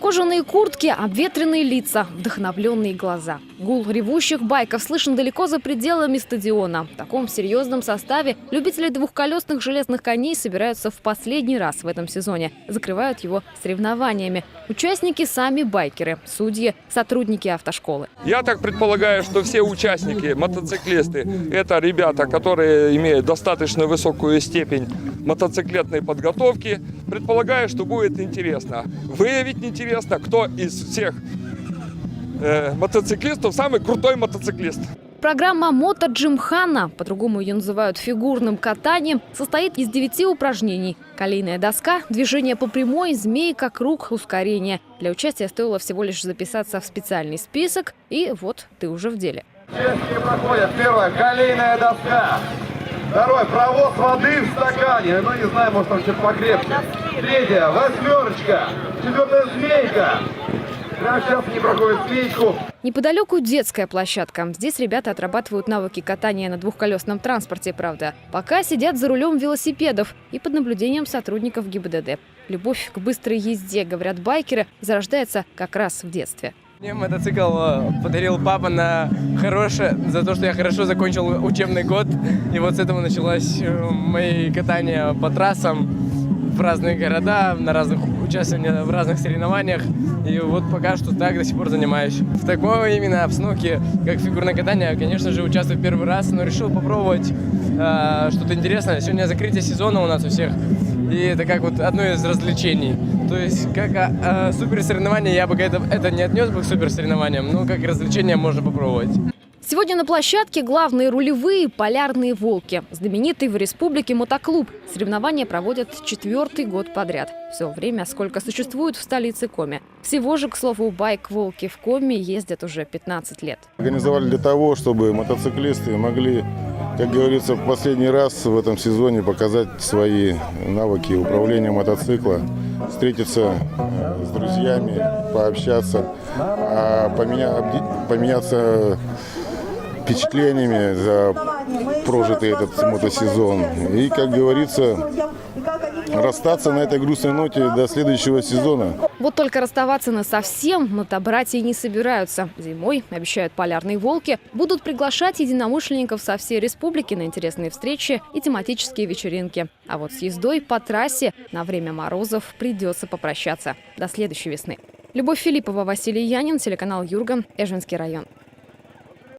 Кожаные куртки, обветренные лица, вдохновленные глаза. Гул ревущих байков слышен далеко за пределами стадиона. В таком серьезном составе любители двухколесных железных коней собираются в последний раз в этом сезоне. Закрывают его соревнованиями. Участники сами байкеры, судьи, сотрудники автошколы. Я так предполагаю, что все участники, мотоциклисты, это ребята, которые имеют достаточно высокую степень мотоциклетной подготовки. Предполагаю, что будет интересно. Выявить интересно, кто из всех мотоциклистов самый крутой мотоциклист. Программа «Мото-Джимхана», по-другому ее называют фигурным катанием, состоит из 9 упражнений. Колейная доска, движение по прямой, змейка, круг, ускорение. Для участия стоило всего лишь записаться в специальный список, и вот ты уже в деле. Участники проходят. Первое – колейная доска. Второе – провоз воды в стакане. Ну, не знаю, может, там что-то покрепче. Третье – восьмерочка. Четвертая – змейка. Прямо сейчас они проходят змейку. Неподалеку детская площадка. Здесь ребята отрабатывают навыки катания на двухколесном транспорте, правда. Пока сидят за рулем велосипедов и под наблюдением сотрудников ГИБДД. Любовь к быстрой езде, говорят байкеры, зарождается как раз в детстве. Мне мотоцикл подарил папа за то, что я хорошо закончил учебный год. И вот с этого началось мои катания по трассам в разные города, участвование в разных соревнованиях. И вот пока что так до сих пор занимаюсь. В такой именно обстановке, как фигурное катание, конечно же, участвую первый раз, но решил попробовать что-то интересное. Сегодня закрытие сезона у нас у всех. И это как вот одно из развлечений. То есть как суперсоревнование я бы это не отнес бы к суперсоревнованиям, но как развлечение можно попробовать. Сегодня на площадке главные рулевые «Полярные волки». Знаменитый в республике мотоклуб. Соревнования проводят 4-й год подряд. Все время, сколько существует в столице Коми. Всего же, к слову, байк-волки в Коми ездят уже 15 лет. Организовали для того, чтобы мотоциклисты могли, как говорится, в последний раз в этом сезоне показать свои навыки управления мотоцикла, встретиться с друзьями, пообщаться, поменяться впечатлениями за прожитый этот мотосезон. И, как говорится, расстаться на этой грустной ноте до следующего сезона. Вот только расставаться насовсем мотобратья не собираются. Зимой, обещают «Полярные волки», будут приглашать единомышленников со всей республики на интересные встречи и тематические вечеринки. А вот с ездой по трассе на время морозов придется попрощаться. До следующей весны. Любовь Филиппова, Василий Янин, телеканал Юрган, Эженский район.